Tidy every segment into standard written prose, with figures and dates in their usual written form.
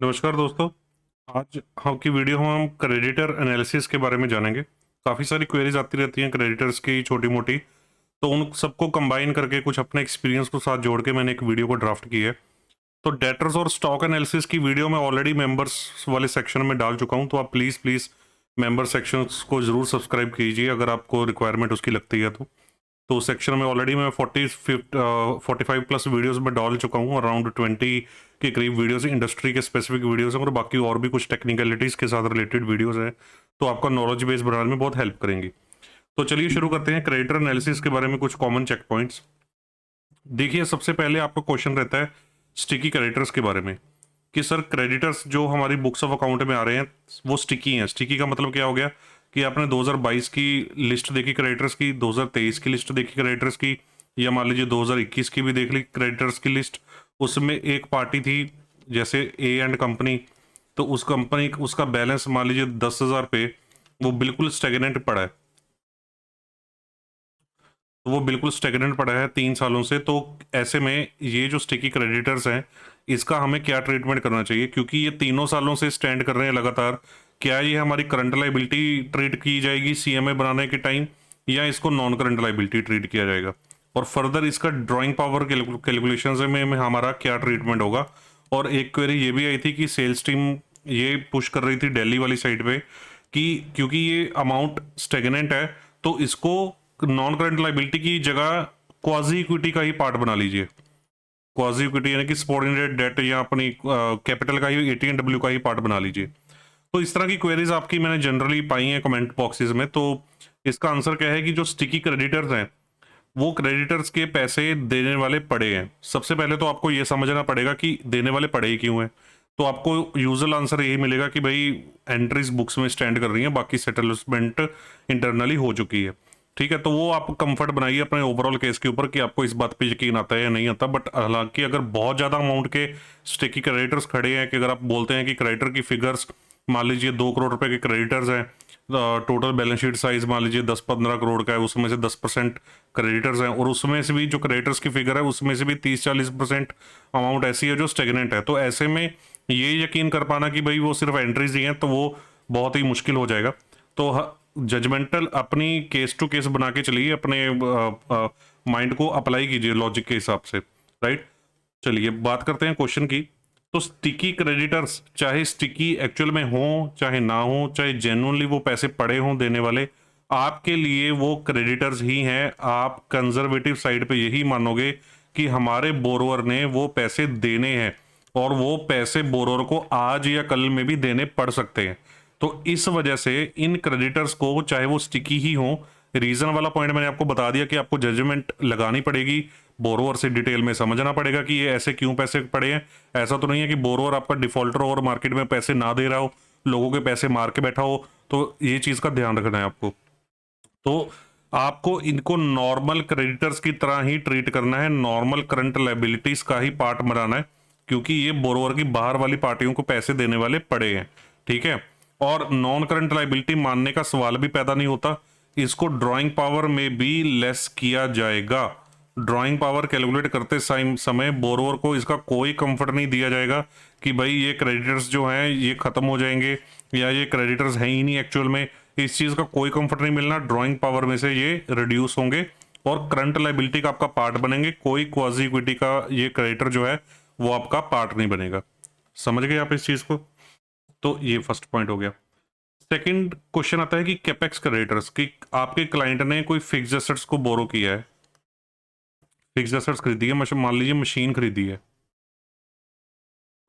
नमस्कार दोस्तों। आज हम की वीडियो में हम क्रेडिटर एनालिसिस के बारे में जानेंगे। काफ़ी सारी क्वेरीज आती रहती हैं क्रेडिटर्स की छोटी मोटी, तो उन सबको कंबाइन करके कुछ अपने एक्सपीरियंस को साथ जोड़ के मैंने एक वीडियो को ड्राफ्ट की है। तो डेटर्स और स्टॉक एनालिसिस की वीडियो मैं ऑलरेडी मेंबर्स वाले सेक्शन में डाल चुका हूं, तो आप प्लीज़ प्लीज़ मेंबर सेक्शंस को ज़रूर सब्सक्राइब कीजिए अगर आपको रिक्वायरमेंट उसकी लगती है तो उस सेक्शन में ऑलरेडी मैं 45 प्लस वीडियोस में डाल चुका हूँ। अराउंड 20 के करीब वीडियोस इंडस्ट्री के स्पेसिफिक वीडियोस हैं और बाकी और भी कुछ टेक्निकलिटीज़ के साथ रिलेटेड वीडियोस हैं, तो आपका नॉलेज बेस बढ़ाने में बहुत हेल्प करेंगी। तो चलिए शुरू करते हैं क्रेडिटर एनालिसिस के बारे में कुछ कॉमन चेक पॉइंट्स। देखिए, सबसे पहले आपका क्वेश्चन रहता है स्टिकी क्रेडिटर्स के बारे में कि सर क्रेडिटर्स जो हमारी बुक्स ऑफ अकाउंट में आ रहे हैं वो स्टिकी हैं। स्टिकी का मतलब क्या हो गया कि आपने 2022 की लिस्ट देखी क्रेडिटर्स की, 2023 की लिस्ट देखी क्रेडिटर्स की, या मान लीजिए 2021 की भी देख ली क्रेडिटर्स की लिस्ट। उसमें एक पार्टी थी जैसे ए एंड कंपनी, तो उस कंपनी उसका बैलेंस मान लीजिए 10,000 पे, वो बिल्कुल स्टेगनेंट पड़ा है। तो वो बिल्कुल स्टेगनेंट पड़ा है 3 सालों से। तो ऐसे में ये जो स्टिकी क्रेडिटर्स हैं इसका हमें क्या ट्रीटमेंट करना चाहिए, क्योंकि ये 3 सालों से स्टैंड कर रहे हैं लगातार। क्या ये हमारी करंट लाइबिलिटी ट्रीट की जाएगी सीएमए बनाने के टाइम, या इसको नॉन करंट लाइबिलिटी ट्रीट किया जाएगा, और फर्दर इसका ड्राइंग पावर कैलकुलेशन में हमारा क्या ट्रीटमेंट होगा। और एक क्वेरी ये भी आई थी कि सेल्स टीम ये पुश कर रही थी दिल्ली वाली साइड पे कि क्योंकि ये अमाउंट स्टेगनेंट है तो इसको नॉन करंट लाइबिलिटी की जगह क्वाजी इक्विटी का ही पार्ट बना लीजिए। क्वाजी इक्विटी यानी कि सबऑर्डिनेट डेट या अपनी कैपिटल का ही एटीएनडब्ल्यू का ही पार्ट बना लीजिए। तो इस तरह की क्वेरीज आपकी मैंने जनरली पाई हैं कमेंट बॉक्सेस में। तो इसका आंसर क्या है कि जो स्टिकी क्रेडिटर्स हैं वो क्रेडिटर्स के पैसे देने वाले पड़े हैं। सबसे पहले तो आपको ये समझना पड़ेगा कि देने वाले पड़े ही क्यों हैं। तो आपको यूजुअल आंसर यही मिलेगा कि भाई एंट्रीज बुक्स में स्टैंड कर रही हैं, बाकी सेटलमेंट इंटरनली हो चुकी है। ठीक है, तो वो आप कंफर्ट बनाइए अपने ओवरऑल केस के ऊपर कि आपको इस बात पे यकीन आता है या नहीं आता। बट हालांकि अगर बहुत ज़्यादा अमाउंट के स्टिकी क्रेडिटर्स खड़े हैं, कि अगर आप बोलते हैं कि क्रेडिटर की फिगर्स मान लीजिए 2 करोड़ रुपए के क्रेडिटर्स हैं, टोटल बैलेंस शीट साइज मान लीजिए 10-15 करोड़ का है, उसमें से 10% क्रेडिटर्स हैं, और उसमें से भी जो क्रेडिटर्स की फिगर है उसमें से भी 30-40% अमाउंट ऐसी है जो स्टेगनेंट है, तो ऐसे में ये यकीन कर पाना कि भाई वो सिर्फ एंट्रीज ही हैं तो वो बहुत ही मुश्किल हो जाएगा। तो जजमेंटल अपनी केस टू केस बना के चलिए, अपने माइंड को अप्लाई कीजिए लॉजिक के हिसाब से। राइट, चलिए बात करते हैं क्वेश्चन की। तो स्टिकी क्रेडिटर्स चाहे स्टिकी एक्चुअल में हो चाहे ना हो, चाहे जेन्युइनली वो पैसे पड़े हों देने वाले, आपके लिए वो क्रेडिटर्स ही हैं। आप कंजर्वेटिव साइड पे यही मानोगे कि हमारे बोरोवर ने वो पैसे देने हैं, और वो पैसे बोरोवर को आज या कल में भी देने पड़ सकते हैं। तो इस वजह से इन क्रेडिटर्स को चाहे वो स्टिकी ही हो, रीजन वाला पॉइंट मैंने आपको बता दिया कि आपको जजमेंट लगानी पड़ेगी, बोरोवर से डिटेल में समझना पड़ेगा कि ये ऐसे क्यों पैसे पड़े हैं। ऐसा तो नहीं है कि बोरोवर आपका डिफॉल्टर और मार्केट में पैसे ना दे रहा हो, लोगों के पैसे मार के बैठा हो। तो ये चीज का ध्यान रखना है आपको। तो आपको इनको नॉर्मल क्रेडिटर्स की तरह ही ट्रीट करना है, नॉर्मल करंट लायबिलिटीज का ही पार्ट बनाना है, क्योंकि ये बोरोवर की बाहर वाली पार्टियों को पैसे देने वाले पड़े हैं। ठीक है, और नॉन करंट लायबिलिटी मानने का सवाल भी पैदा नहीं होता। इसको ड्राइंग पावर में भी लेस किया जाएगा। ड्राइंग पावर कैलकुलेट करते समय बोरोवर को इसका कोई कंफर्ट नहीं दिया जाएगा कि भाई ये क्रेडिटर्स जो हैं ये खत्म हो जाएंगे, या ये क्रेडिटर्स हैं ही नहीं एक्चुअल में। इस चीज का कोई कंफर्ट नहीं मिलना। ड्राइंग पावर में से ये रिड्यूस होंगे और करंट लायबिलिटी का आपका पार्ट बनेंगे। कोई क्वाजी इक्विटी का ये क्रेडिटर जो है वो आपका पार्ट नहीं बनेगा। समझ गए आप इस चीज को? तो ये फर्स्ट पॉइंट हो गया। सेकंड क्वेश्चन आता है कि कैपेक्स क्रेडिटर्स की, आपके क्लाइंट ने कोई फिक्स एसेट्स को बोरो किया है, फिक्स एसेट्स खरीदी है, मान लीजिए मशीन खरीदी है।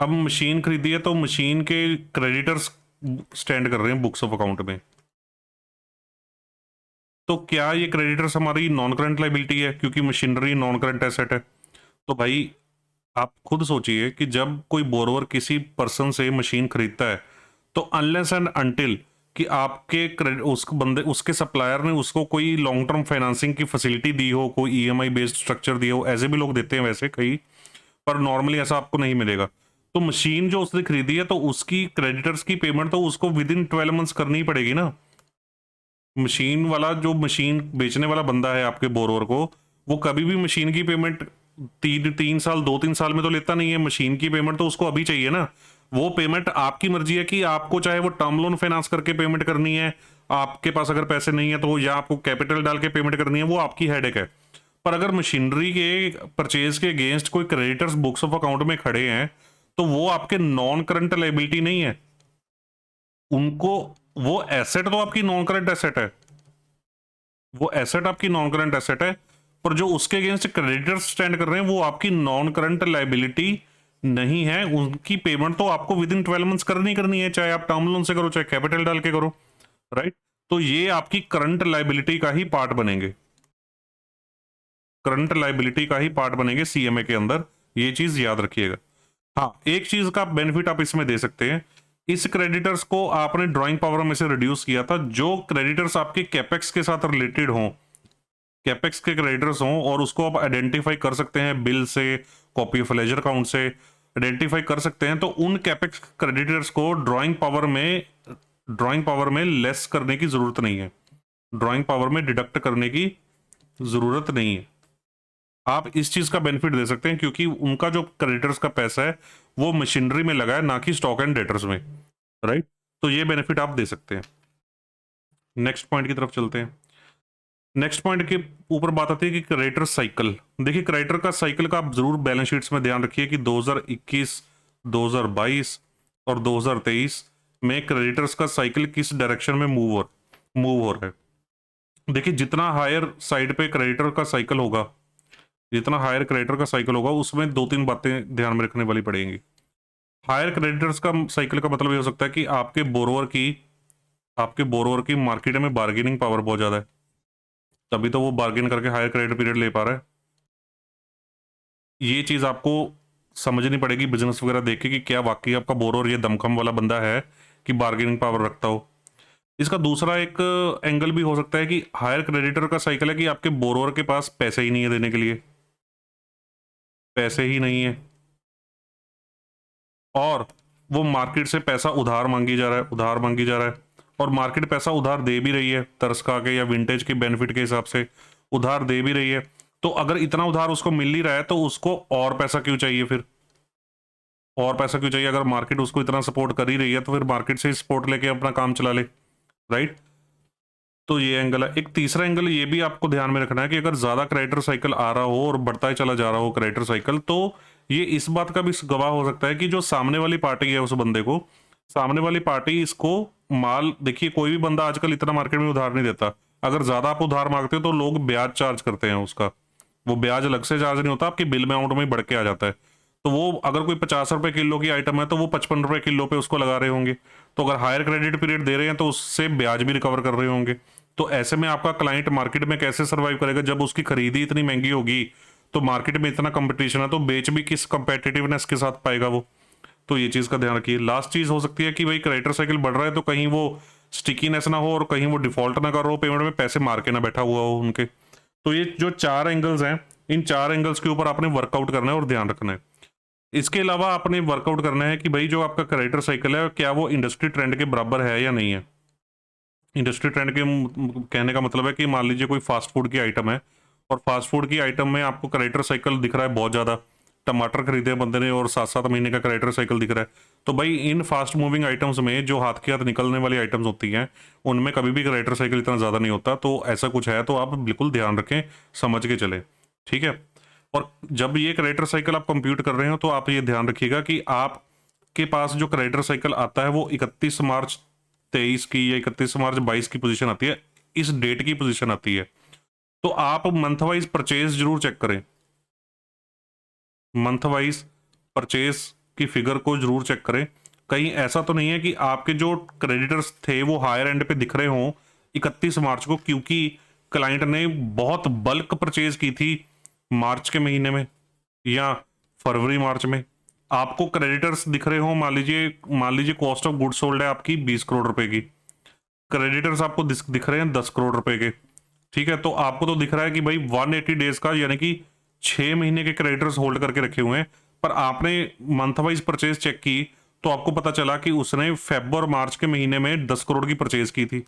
अब मशीन खरीदी है तो मशीन के क्रेडिटर्स स्टैंड कर रहे हैं बुक्स ऑफ अकाउंट में। तो क्या ये क्रेडिटर्स हमारी नॉन करंट लायबिलिटी है, क्योंकि मशीनरी नॉन करंट एसेट है? तो भाई आप खुद सोचिए कि जब कोई बोरोवर किसी पर्सन से मशीन खरीदता है, तो अनलेस एंड अनटिल कि आपके उस बंदे उसके सप्लायर ने उसको कोई लॉन्ग टर्म फाइनेंसिंग की फैसिलिटी दी हो, कोई ईएमआई बेस्ड स्ट्रक्चर दिया हो, ऐसे भी लोग देते हैं वैसे कई, पर नॉर्मली ऐसा आपको नहीं मिलेगा। तो मशीन जो उसने खरीदी है तो उसकी क्रेडिटर्स की पेमेंट तो उसको विद इन 12 मंथ्स करनी ही पड़ेगी ना। मशीन वाला जो मशीन बेचने वाला बंदा है आपके बोरोवर को, वो कभी भी मशीन की पेमेंट 3 साल 2-3 साल में तो लेता नहीं है। मशीन की पेमेंट तो उसको अभी चाहिए ना। वो पेमेंट आपकी मर्जी है कि आपको चाहे वो टर्म लोन फाइनेंस करके पेमेंट करनी है, आपके पास अगर पैसे नहीं है तो, या आपको कैपिटल डाल के पेमेंट करनी है, वो आपकी हेडेक है। पर अगर मशीनरी के परचेज के अगेंस्ट कोई क्रेडिटर्स बुक्स ऑफ अकाउंट में खड़े हैं तो वो आपके नॉन करंट लायबिलिटी नहीं है, उनको, वो एसेट तो आपकी नॉन करंट एसेट है, वो एसेट आपकी नॉन करंट एसेट है, पर जो उसके अगेंस्ट क्रेडिटर्स स्टैंड कर रहे हैं वो आपकी नॉन करंट लायबिलिटी नहीं है। उनकी पेमेंट तो आपको विद इन 12 मंथ्स करनी है, चाहे आप टर्म लोन से करो चाहे कैपिटल डाल के करो, राइट। तो ये आपकी करंट लायबिलिटी का ही पार्ट बनेंगे, करंट लायबिलिटी का ही पार्ट बनेंगे सीएमए के अंदर, ये चीज याद रखिएगा। हाँ, एक चीज का बेनिफिट आप इसमें दे सकते हैं, इस क्रेडिटर्स को आपने ड्राइंग पावर में से रिड्यूस किया था, जो क्रेडिटर्स आपके कैपेक्स के साथ रिलेटेड हों, कैपेक्स के क्रेडिटर्स हों, और उसको आप आइडेंटिफाई कर सकते हैं बिल से, कॉपी ऑफ लेजर अकाउंट से आइडेंटिफाई कर सकते हैं, तो उन कैपेक्स क्रेडिटर्स को ड्राइंग पावर में लेस करने की जरूरत नहीं है, ड्राइंग पावर में डिडक्ट करने की जरूरत नहीं है। आप इस चीज का बेनिफिट दे सकते हैं क्योंकि उनका जो क्रेडिटर्स का पैसा है वो मशीनरी में लगा है, ना कि स्टॉक एंड डेटर्स में, राइट। तो ये बेनिफिट आप दे सकते हैं। नेक्स्ट पॉइंट की तरफ चलते हैं। नेक्स्ट पॉइंट के ऊपर बात आती है कि क्रेडिटर साइकिल। देखिए, क्रेडिटर का साइकिल का आप जरूर बैलेंस शीट्स में ध्यान रखिए कि 2021, 2022 और 2023 में क्रेडिटर्स का साइकिल किस डायरेक्शन में मूव हो रहा है। देखिए, जितना हायर साइड पे क्रेडिटर का साइकिल होगा, जितना हायर क्रेडिटर का साइकिल होगा, उसमें 2-3 बातें ध्यान में रखने वाली पड़ेंगी। हायर क्रेडिटर्स का साइकिल का मतलब ये हो सकता है कि आपके बोरोवर की मार्केट में बार्गेनिंग पावर बहुत ज्यादा है, तभी तो वो बार्गेन करके हायर क्रेडिट पीरियड ले पा रहा है। ये चीज आपको समझनी पड़ेगी बिजनेस वगैरह देख के कि क्या वाकई आपका बोरोवर ये दमखम वाला बंदा है कि बार्गेनिंग पावर रखता हो। इसका दूसरा एक एंगल भी हो सकता है कि हायर क्रेडिटर का साइकिल है कि आपके बोरोवर के पास पैसे ही नहीं है देने के लिए, पैसे ही नहीं है, और वो मार्केट से पैसा उधार मांगी जा रहा है, और मार्केट पैसा उधार दे भी रही है, तरस खा के या विंटेज के बेनिफिट के हिसाब से उधार दे भी रही है। तो अगर इतना उधार उसको मिल ही रहा है तो उसको और पैसा क्यों चाहिए फिर, और पैसा क्यों चाहिए? अगर मार्केट उसको इतना सपोर्ट कर ही रही है तो फिर मार्केट से सपोर्ट लेके अपना काम चला ले, राइट। तो ये एंगल है। एक तीसरा एंगल ये भी आपको ध्यान में रखना है कि अगर ज्यादा क्रेडिटर साइकिल आ रहा हो और बढ़ता ही चला जा रहा हो क्रेडिटर साइकिल, तो ये इस बात का भी गवाह हो सकता है कि जो सामने वाली पार्टी है, उस बंदे को, सामने वाली पार्टी इसको माल, देखिए कोई भी बंदा आजकल इतना मार्केट में उधार नहीं देता। अगर ज्यादा आप उधार मांगते हो तो लोग ब्याज चार्ज करते हैं उसका, वो ब्याज अलग से चार्ज नहीं होता, आपके बिल में अमाउंट में बढ़ के आ जाता है। तो वो अगर कोई 50 रुपए किलो की आइटम है तो वो 55 रुपए किलो पे उसको लगा रहे होंगे। तो अगर हायर क्रेडिट पीरियड दे रहे हैं तो उससे ब्याज भी रिकवर कर रहे होंगे। तो ऐसे में आपका क्लाइंट मार्केट में कैसे सर्वाइव करेगा जब उसकी खरीदी इतनी महंगी होगी, तो मार्केट में इतना कंपटीशन है तो बेच भी किस कंपेटिटिवनेस के साथ पाएगा वो। तो ये चीज का ध्यान रखिए। लास्ट चीज हो सकती है कि भाई क्रेडिटर साइकिल बढ़ रहा है तो कहीं वो स्टिकीनेस ना हो और कहीं वो डिफॉल्ट ना कर रहा हो, पेमेंट में पैसे मार के ना बैठा हुआ हो उनके। तो ये जो 4 एंगल्स हैं, इन 4 एंगल्स के ऊपर आपने वर्कआउट करना है और ध्यान रखना है। इसके अलावा आपने वर्कआउट करना है कि भाई जो आपका क्रेडिटर साइकिल है क्या वो इंडस्ट्री ट्रेंड के बराबर है या नहीं है। इंडस्ट्री ट्रेंड के कहने का मतलब है कि मान लीजिए कोई फास्ट फूड की आइटम है और फास्ट फूड की आइटम में आपको क्रेडिटर साइकिल दिख रहा है बहुत ज़्यादा, टमाटर खरीदे बंदे ने और 7-7 महीने का क्रेडिटर साइकिल दिख रहा है, तो भाई इन फास्ट मूविंग आइटम्स में जो हाथ के हाथ निकलने वाली आइटम्स होती हैं उनमें कभी भी क्रेडिटर साइकिल इतना ज़्यादा नहीं होता। तो ऐसा कुछ है तो आप बिल्कुल ध्यान रखें, समझ के चले, ठीक है। और जब ये क्रेडिटर साइकिल आप कंप्यूट कर रहे हो तो आप ये ध्यान रखिएगा कि आपके पास जो क्रेडिटर साइकिल आता है वो 31 मार्च 23 की या 31 मार्च 22 की पोजीशन आती है, इस डेट की पोजीशन आती है। तो आप मंथ वाइज परचेज जरूर चेक करें, मंथ वाइज परचेज की फिगर को जरूर चेक करें। कहीं ऐसा तो नहीं है कि आपके जो क्रेडिटर्स थे वो हायर एंड पे दिख रहे हों 31 मार्च को, क्योंकि क्लाइंट ने बहुत बल्क परचेज की थी मार्च के महीने में या फरवरी मार्च में, आपको क्रेडिटर्स दिख रहे हो, मान लीजिए कॉस्ट ऑफ गुड्स सोल्ड है आपकी 20 करोड़ रुपए की, क्रेडिटर्स आपको दिख रहे हैं 10 करोड़ रुपए के, ठीक है। तो आपको तो दिख रहा है कि भाई 180 डेज का यानी कि 6 महीने के क्रेडिटर्स होल्ड करके रखे हुए हैं, पर आपने मंथ वाइज परचेज चेक की तो आपको पता चला कि उसने फेब और मार्च के महीने में 10 करोड़ की परचेज की थी।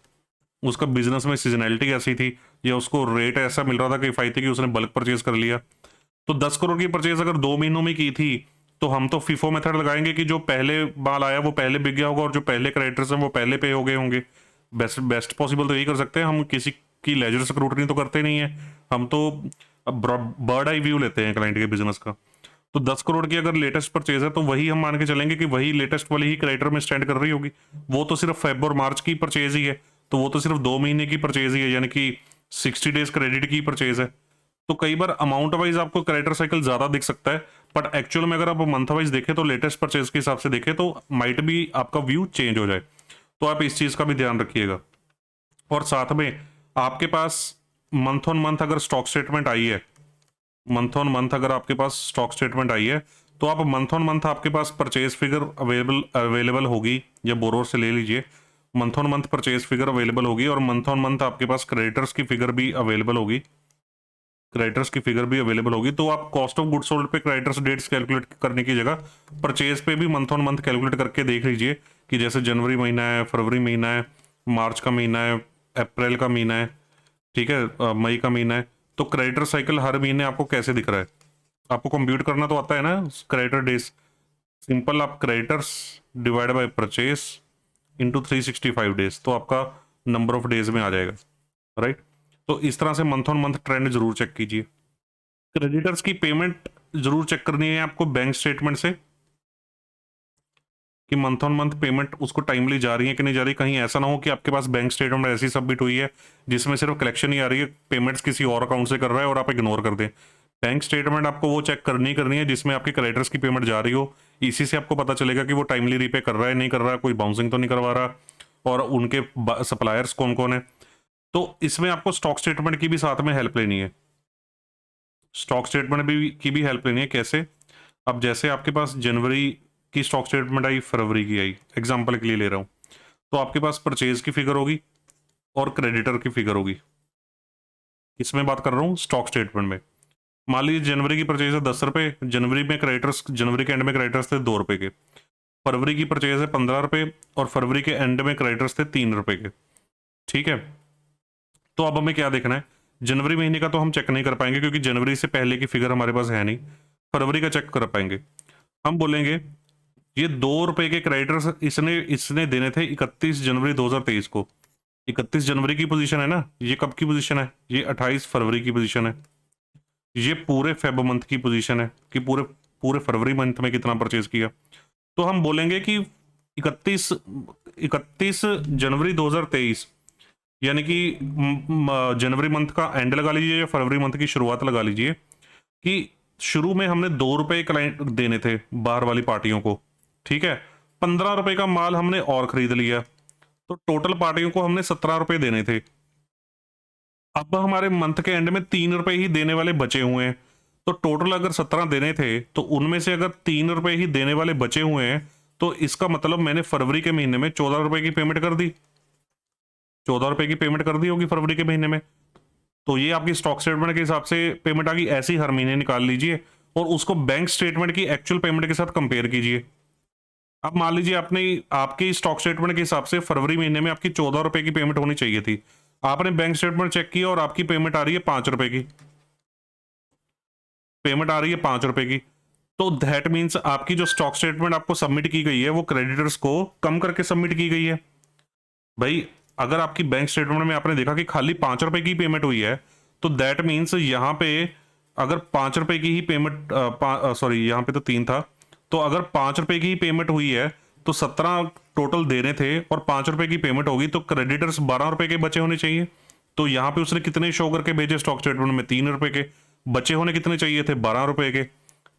उसका बिजनेस में सीजनैलिटी ऐसी थी या उसको रेट ऐसा मिल रहा था कि फायदे कि उसने बल्क परचेज कर लिया। तो 10 करोड़ की परचेज अगर 2 महीनों में की थी तो हम तो फीफो मेथड लगाएंगे कि जो पहले माल आया वो पहले बिक गया होगा और जो पहले क्रेडिटर्स हैं वो पहले पे हो गए होंगे। बेस्ट बेस्ट पॉसिबल तो यही कर सकते हैं, हम किसी की लेजर स्क्रूटनी तो करते नहीं है, हम तो बर्ड आई व्यू लेते हैं क्लाइंट के बिजनेस का। तो 10 करोड़ की अगर लेटेस्ट परचेज है तो वही हम मान के चलेंगे कि वही लेटेस्ट वाली ही क्रेडिटर में स्टैंड कर रही होगी। वो तो सिर्फ फेब और मार्च की परचेज ही है, तो वो तो सिर्फ 2 महीने की परचेज ही है, यानी कि 60 डेज क्रेडिट की परचेज है। तो कई बार अमाउंट वाइज आपको क्रेडिटर साइकिल ज्यादा दिख सकता है, बट एक्चुअल में अगर आप मंथ वाइज देखें तो लेटेस्ट परचेज के हिसाब से देखें तो माइट भी आपका व्यू चेंज हो जाए। तो आप इस चीज का भी ध्यान रखिएगा। और साथ में आपके पास मंथ ऑन मंथ अगर स्टॉक स्टेटमेंट आई है, मंथ ऑन मंथ अगर आपके पास स्टॉक स्टेटमेंट आई है, तो आप मंथ ऑन मंथ आपके पास परचेज फिगर अवेलेबल होगी, या बोरोर से ले लीजिए, month on month purchase figure available होगी और मंथ ऑन मंथ आपके पास क्रेडिटर्स की फिगर भी अवेलेबल होगी, क्रेडिटर्स की फिगर भी अवेलेबल होगी। तो आप कॉस्ट ऑफ गुड्स सोल्ड पे क्रेडिटर्स डेट्स कैलकुलेट करने की जगह परचेज पे भी मंथ ऑन मंथ कैलकुलेट करके देख लीजिए कि जैसे जनवरी महीना है, फरवरी महीना है, मार्च का महीना है, अप्रैल का महीना है, ठीक है, मई का महीना है, तो क्रेडिटर साइकिल हर महीने आपको कैसे दिख रहा है। आपको कंप्यूट करना तो आता है ना क्रेडिटर डेज, सिंपल आप creditors divide by purchase into 365 days, तो आपका नंबर ऑफ डेज में आ जाएगा, राइट। तो इस तरह से मंथ ऑन मंथ ट्रेंड जरूर चेक कीजिए। क्रेडिटर्स की पेमेंट जरूर चेक करनी है आपको बैंक स्टेटमेंट से कि मंथ ऑन मंथ पेमेंट उसको टाइमली जा रही है कि नहीं जा रही। कहीं ऐसा ना हो कि आपके पास बैंक स्टेटमेंट ऐसी सबमिट हुई है जिसमें सिर्फ कलेक्शन ही आ रही है, पेमेंट्स किसी और अकाउंट से कर रहा है और आप इग्नोर कर दें। बैंक स्टेटमेंट आपको वो चेक करनी है जिसमें आपके क्रेडिटर्स की पेमेंट जा रही हो। इसी से आपको पता चलेगा कि वो टाइमली रीपे कर रहा है नहीं कर रहा है, कोई बाउंसिंग तो नहीं करवा रहा, और उनके सप्लायर्स कौन कौन है। तो इसमें आपको स्टॉक स्टेटमेंट की भी साथ में हेल्प लेनी है, स्टॉक स्टेटमेंट भी की भी हेल्प लेनी है। कैसे? अब जैसे आपके पास जनवरी की स्टॉक स्टेटमेंट आई, फरवरी की आई, एग्जांपल के लिए ले रहा हूं, तो आपके पास परचेज की फिगर होगी और क्रेडिटर की फिगर होगी। इसमें बात कर रहा हूं स्टॉक स्टेटमेंट में। मान लीजिए जनवरी की परचेज है 10 रुपए, जनवरी में क्रेडिटर्स, जनवरी के एंड में क्रेडिटर्स थे 2 रुपए के। फरवरी की परचेज है 15 रुपए और फरवरी के एंड में क्रेडिटर्स थे 3 रुपए के, ठीक है। तो अब हमें क्या देखना है, जनवरी महीने का तो हम चेक नहीं कर पाएंगे क्योंकि जनवरी से पहले की फिगर हमारे पास है नहीं। फरवरी का चेक कर पाएंगे। हम बोलेंगे ये 2 रुपए के क्रेडिटर्स इसने इसने देने थे 31 जनवरी 2023 को। 31 जनवरी की पोजीशन है ना, ये कब की पोजीशन है, ये 28 फरवरी की पोजीशन है। ये पूरे फेब मंथ की पोजीशन है कि पूरे पूरे फरवरी मंथ में कितना परचेज किया। तो हम बोलेंगे कि 31 जनवरी 2023, यानी कि जनवरी मंथ का एंड लगा लीजिए या फरवरी मंथ की शुरुआत लगा लीजिए, कि शुरू में हमने 2 रुपए क्लाइंट देने थे बाहर वाली पार्टियों को, ठीक है। 15 रुपए का माल हमने और खरीद लिया, तो टोटल पार्टियों को हमने 17 रुपए देने थे। अब हमारे मंथ के एंड में 3 रुपए ही देने वाले बचे हुए हैं, तो टोटल अगर 17 देने थे तो उनमें से अगर 3 रुपए ही देने वाले बचे हुए हैं, तो इसका मतलब मैंने फरवरी के महीने में 14 रुपए की पेमेंट कर दी, 14 रुपए की पेमेंट कर दी होगी फरवरी के महीने में। तो ये आपकी स्टॉक स्टेटमेंट के हिसाब से पेमेंट आ गई। ऐसी हर महीने निकाल लीजिए और उसको बैंक स्टेटमेंट की एक्चुअल पेमेंट के साथ कंपेयर कीजिए। अब मान लीजिए आपने आपके स्टॉक स्टेटमेंट के हिसाब से फरवरी महीने में आपकी 14 रुपए की पेमेंट होनी चाहिए थी, आपने बैंक स्टेटमेंट चेक किया और आपकी पेमेंट आ रही है 5 रुपए की, पेमेंट आ रही है 5 रुपए की। तो दैट मीन्स आपकी जो स्टॉक स्टेटमेंट आपको सबमिट की गई है वो क्रेडिटर्स को कम करके सबमिट की गई है। भाई अगर आपकी बैंक स्टेटमेंट में आपने देखा कि खाली 5 रुपए की पेमेंट हुई है, तो दैट मीन्स यहाँ पे अगर 5 रुपए की ही पेमेंट, सॉरी यहाँ पे तो 3 था, तो अगर 5 रुपए की ही पेमेंट हुई है तो 17 टोटल देने थे और 5 रुपए की पेमेंट होगी, तो क्रेडिटर्स 12 रुपए के बचे होने चाहिए। तो यहाँ पे उसने कितने शो करके भेजे स्टॉक स्टेटमेंट में, 3 रुपए के। बचे होने कितने चाहिए थे, 12 रुपए के,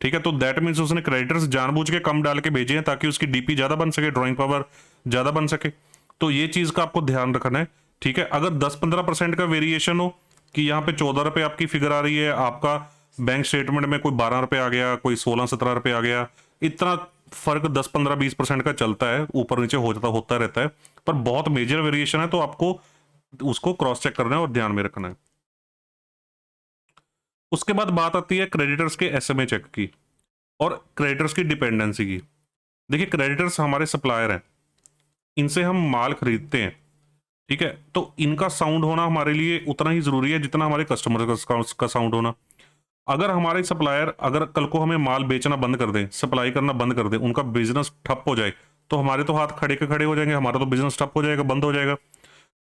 ठीक है। तो दैट मीन्स उसने क्रेडिटर्स जानबूझ के कम डाल के भेजे हैं ताकि उसकी डीपी ज्यादा बन सके, ड्रॉइंग पावर ज्यादा बन सके। तो ये चीज का आपको ध्यान रखना है, ठीक है। अगर 10-15% का वेरिएशन हो कि यहाँ पे 14 रुपए आपकी फिगर आ रही है, आपका बैंक स्टेटमेंट में कोई 12 रुपए आ गया, कोई 16-17 रुपए आ गया, इतना फर्क 10-15-20% का चलता है, ऊपर नीचे होता रहता है, पर बहुत मेजर वेरिएशन है तो आपको उसको क्रॉस चेक करना है और ध्यान में रखना है। उसके बाद बात आती है क्रेडिटर्स के एसएमए चेक की और क्रेडिटर्स की डिपेंडेंसी की। देखिए क्रेडिटर्स हमारे सप्लायर हैं, इनसे हम माल खरीदते हैं, ठीक है। तो इनका साउंड होना हमारे लिए उतना ही जरूरी है जितना हमारे कस्टमर का साउंड होना। अगर हमारे सप्लायर अगर कल को हमें माल बेचना बंद कर दें, सप्लाई करना बंद कर दें, उनका बिजनेस ठप हो जाए, तो हमारे तो हाथ खड़े के खड़े हो जाएंगे, हमारा तो बिजनेस ठप हो जाएगा, बंद हो जाएगा।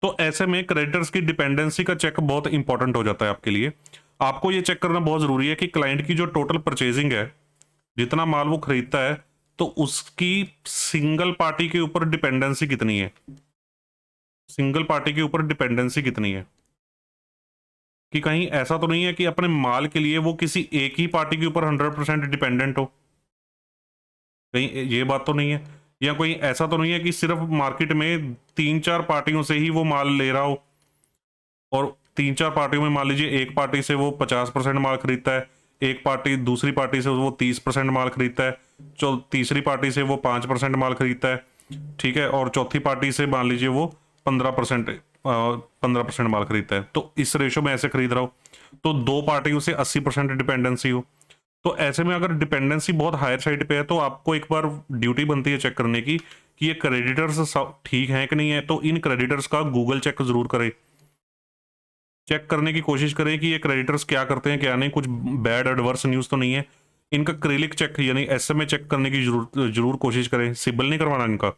तो ऐसे में क्रेडिटर्स की डिपेंडेंसी का चेक बहुत इंपॉर्टेंट हो जाता है आपके लिए। आपको ये चेक करना बहुत जरूरी है कि क्लाइंट की जो टोटल परचेजिंग है, जितना माल वो खरीदता है, तो उसकी सिंगल पार्टी के ऊपर डिपेंडेंसी कितनी है, सिंगल पार्टी के ऊपर डिपेंडेंसी कितनी है, कि कहीं ऐसा तो नहीं है कि अपने माल के लिए वो किसी एक ही पार्टी के ऊपर 100% डिपेंडेंट हो, कहीं ये बात तो नहीं है। या कोई ऐसा तो नहीं है कि सिर्फ मार्केट में 3-4 पार्टियों से ही वो माल ले रहा हो, और 3-4 पार्टियों में मान लीजिए एक पार्टी से वो 50% माल खरीदता है, एक पार्टी दूसरी पार्टी से वो 30% माल खरीदता है, जो तीसरी पार्टी से वो 5% माल खरीदता है, ठीक है, और चौथी पार्टी से मान लीजिए वो 15% माल खरीदता है। तो इस रेशो में ऐसे खरीद रहा हो, तो दो पार्टियों से 80% डिपेंडेंसी हो। तो ऐसे में अगर डिपेंडेंसी बहुत हायर साइड पे है, तो आपको एक बार ड्यूटी बनती है चेक करने की कि ये क्रेडिटर्स ठीक है कि नहीं है। तो इन क्रेडिटर्स का गूगल चेक जरूर करें, चेक करने की कोशिश करें कि ये क्रेडिटर्स क्या करते हैं क्या नहीं, कुछ बैड एडवर्स न्यूज़ तो नहीं है। इनका क्रेडिट चेक यानी एसएमए चेक करने की जरूर कोशिश करें, सिबिल नहीं करवाना इनका,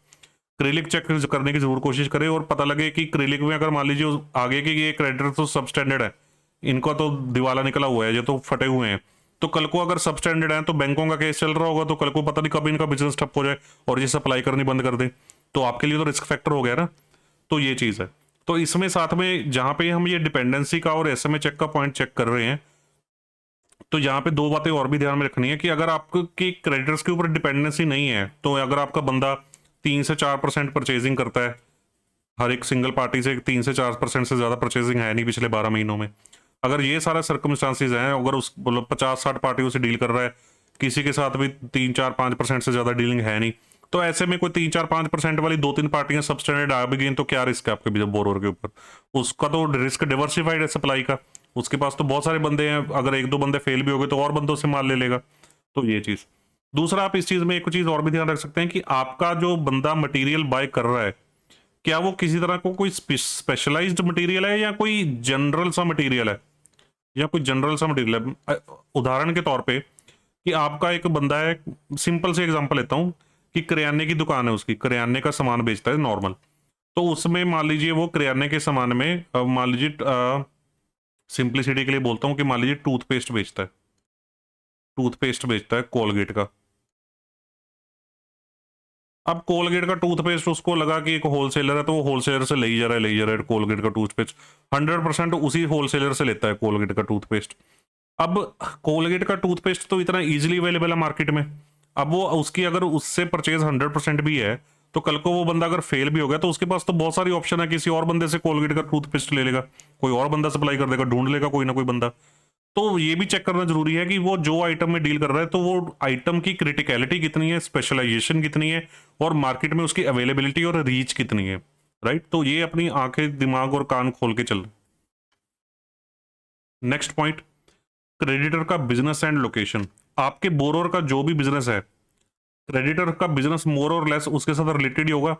क्रेडिट चेक करने की जरूर कोशिश करें। और पता लगे कि क्रेडिट में अगर मान लीजिए आगे कि ये क्रेडिटर तो सब स्टैंडर्ड है, इनका तो दिवाला निकला हुआ है, ये तो फटे हुए हैं, तो कल को अगर सब स्टैंडर्ड है तो बैंकों का केस चल रहा होगा, तो कल को पता नहीं कब इनका बिजनेस ठप हो जाए और ये सप्लाई करनी बंद कर दें, तो आपके लिए तो रिस्क फैक्टर हो गया ना। तो ये चीज़ है। तो इसमें साथ में जहां पे हम ये डिपेंडेंसी का और एसएमए चेक का पॉइंट चेक कर रहे हैं, तो यहाँ पे दो बातें और भी ध्यान में रखनी है कि अगर आपके क्रेडिटर्स के ऊपर डिपेंडेंसी नहीं है, तो अगर आपका बंदा 3 से 4% परचेजिंग करता है हर एक सिंगल पार्टी से, 3 से 4% से ज़्यादा परचेजिंग है नहीं पिछले 12 महीनों में, अगर ये सारा सर्कमस्टांसिस हैं, अगर उस मतलब 50-60 पार्टियों से डील कर रहा है, किसी के साथ भी 3-4-5% से ज़्यादा डीलिंग है नहीं, तो ऐसे में कोई 3-4-5% वाली 2-3 पार्टियां सब स्टैंडर्ड आ भी गई, तो क्या रिस्क है आपके बोरोर के ऊपर। उसका तो रिस्क डिवर्सिफाइड है सप्लाई का, उसके पास तो बहुत सारे बंदे हैं, अगर एक दो बंदे फेल भी हो गए तो और बंदों से माल ले लेगा। तो ये चीज़। दूसरा, आप इस चीज़ में एक चीज़ और भी ध्यान रख सकते हैं कि आपका जो बंदा मटेरियल बाय कर रहा है, क्या वो किसी तरह को कोई स्पेशलाइज्ड मटेरियल है या कोई जनरल सा मटेरियल है, या कोई जनरल सा मटेरियल है। उदाहरण के तौर पे कि आपका एक बंदा है, सिंपल से एग्जांपल लेता हूँ कि किराने की दुकान है, उसकी किराने का सामान बेचता है नॉर्मल, तो उसमें मान लीजिए वो किराने के सामान में मान लीजिए सिंप्लिसिटी के लिए बोलता हूँ कि मान लीजिए टूथपेस्ट बेचता है कोलगेट का। अब कोलगेट का टूथपेस्ट उसको लगा कि एक होलसेलर है, तो वो होलसेलर से ले ही जा रहा है कोलगेट का टूथपेस्ट, 100% उसी होलसेलर से लेता है कोलगेट का टूथपेस्ट। अब कोलगेट का टूथपेस्ट तो इतना इजीली अवेलेबल है मार्केट में, अब वो उसकी अगर उससे परचेज 100% भी है, तो कल को वो बंदा अगर फेल भी हो गया, तो उसके पास तो बहुत सारी ऑप्शन है, किसी और बंदे से कोलगेट का टूथपेस्ट ले लेगा, कोई और बंदा सप्लाई कर देगा, ढूंढ लेगा कोई ना कोई बंदा। तो ये भी चेक करना जरूरी है कि वो जो आइटम में डील कर रहा है, तो वो आइटम की क्रिटिकलिटी कितनी है, स्पेशलाइजेशन कितनी है, और मार्केट में उसकी अवेलेबिलिटी और रीच कितनी है। राइट, तो ये अपनी आंखें दिमाग और कान खोल के चल। नेक्स्ट पॉइंट, क्रेडिटर का बिजनेस एंड लोकेशन। आपके बोरोर का जो भी बिजनेस है, क्रेडिटर का बिजनेस मोर और लेस उसके साथ रिलेटेड ही होगा,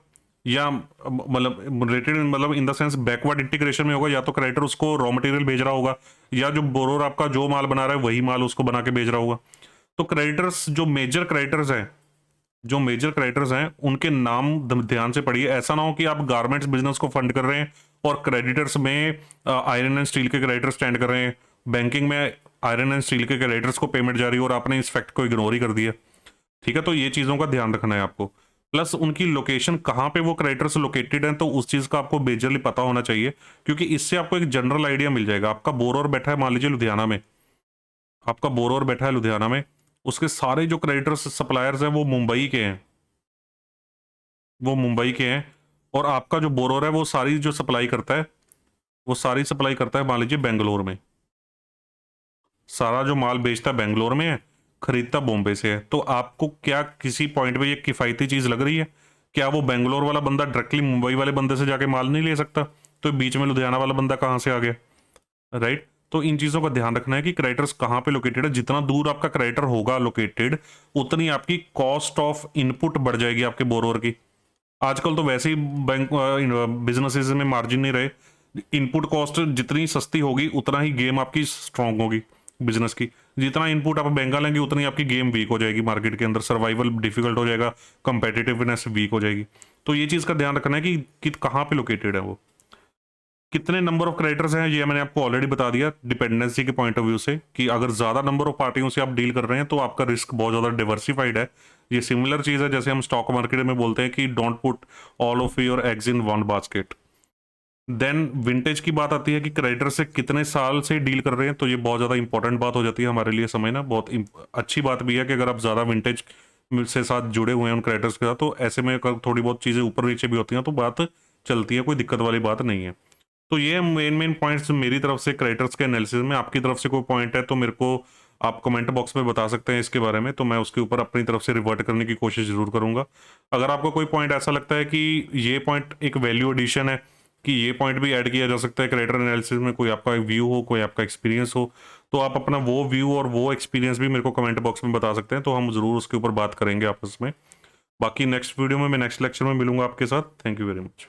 या मतलब रिलेटेड मतलब in the sense backward integration में होगा, या तो क्रेडिटर उसको रॉ मटेरियल भेज रहा होगा, या जो बोरोर आपका जो माल बना रहा है वही माल उसको बना के भेज रहा होगा। तो क्रेडिटर्स जो मेजर क्रेडिटर्स हैं उनके नाम ध्यान से पढ़िए। ऐसा ना हो कि आप गारमेंट्स बिजनेस को फंड कर रहे हैं और क्रेडिटर्स में आयरन एंड स्टील के क्रेडिटर स्टैंड कर रहे हैं, बैंकिंग में आयरन एंड स्टील के क्रेडिटर्स को पेमेंट जा रही है और आपने इस फैक्ट को इग्नोर ही कर दिया। ठीक है, तो ये चीज़ों का ध्यान रखना है आपको। प्लस उनकी लोकेशन, कहाँ पे वो क्रेडिटर्स लोकेटेड हैं, तो उस चीज़ का आपको मेजरली पता होना चाहिए, क्योंकि इससे आपको एक जनरल आइडिया मिल जाएगा। आपका बोरोर बैठा है मान लीजिए लुधियाना में, उसके सारे जो क्रेडिटर्स सप्लायर्स हैं वो मुंबई के हैं, और आपका जो बोरोर है वो सारी सप्लाई करता है मान लीजिए बेंगलोर में, सारा जो माल बेचता है बेंगलोर में है, खरीदता बॉम्बे से है। तो आपको क्या किसी पॉइंट पे ये किफ़ायती चीज़ लग रही है? क्या वो बेंगलोर वाला बंदा डायरेक्टली मुंबई वाले बंदे से जाके माल नहीं ले सकता? तो बीच में लुधियाना वाला बंदा कहाँ से आ गया? राइट, तो इन चीज़ों का ध्यान रखना है कि क्रेडिटर्स कहाँ पे लोकेटेड है। जितना दूर आपका क्रेडिटर होगा लोकेटेड, उतनी आपकी कॉस्ट ऑफ इनपुट बढ़ जाएगी आपके बोरोर की। आजकल तो वैसे ही बैंक बिजनेसेस में मार्जिन नहीं रहे, इनपुट कॉस्ट जितनी सस्ती होगी उतना ही गेम आपकी स्ट्रांग होगी। बिजनेस की। जितना इनपुट आप महंगा लेंगे उतनी आपकी गेम वीक हो जाएगी, मार्केट के अंदर सर्वाइवल डिफिकल्ट हो जाएगा, कंपेटिटिवनेस वीक हो जाएगी। तो ये चीज़ का ध्यान रखना है कि कहाँ पे लोकेटेड है वो। कितने नंबर ऑफ क्रेडिटर्स हैं ये मैंने आपको ऑलरेडी बता दिया डिपेंडेंसी के पॉइंट ऑफ व्यू से, कि अगर ज़्यादा नंबर ऑफ पार्टियों से आप डील कर रहे हैं तो आपका रिस्क बहुत ज़्यादा डिवर्सिफाइड है। ये सिमिलर चीज़ है जैसे हम स्टॉक मार्केट में बोलते हैं कि don't put all of your eggs in one basket. Then vintage की बात आती है कि क्रेडिटर से कितने साल से डील कर रहे हैं, तो ये बहुत ज़्यादा इंपॉर्टेंट बात हो जाती है हमारे लिए समझना। बहुत अच्छी बात भी है कि अगर आप ज़्यादा विंटेज से साथ जुड़े हुए हैं उन क्रेडिटर्स के साथ, तो ऐसे में अगर थोड़ी बहुत चीज़ें ऊपर नीचे भी होती हैं तो बात चलती है, कोई दिक्कत वाली बात नहीं है। तो ये मेन पॉइंट्स मेरी तरफ से क्रेडिटर्स के एनालिसिस में। आपकी तरफ से कोई पॉइंट है तो मेरे को आप कमेंट बॉक्स में बता सकते हैं इसके बारे में, तो मैं उसके ऊपर अपनी तरफ से रिवर्ट करने की कोशिश जरूर करूंगा। अगर आपको कोई पॉइंट ऐसा लगता है कि ये पॉइंट एक वैल्यू एडिशन है, कि ये पॉइंट भी ऐड किया जा सकता है क्रेडिटर एनालिसिस में, कोई आपका व्यू हो, कोई आपका एक्सपीरियंस हो, तो आप अपना वो व्यू और वो एक्सपीरियंस भी मेरे को कमेंट बॉक्स में बता सकते हैं, तो हम जरूर उसके ऊपर बात करेंगे आपस में। बाकी नेक्स्ट वीडियो में मैं नेक्स्ट लेक्चर में मिलूंगा आपके साथ। Thank you very much.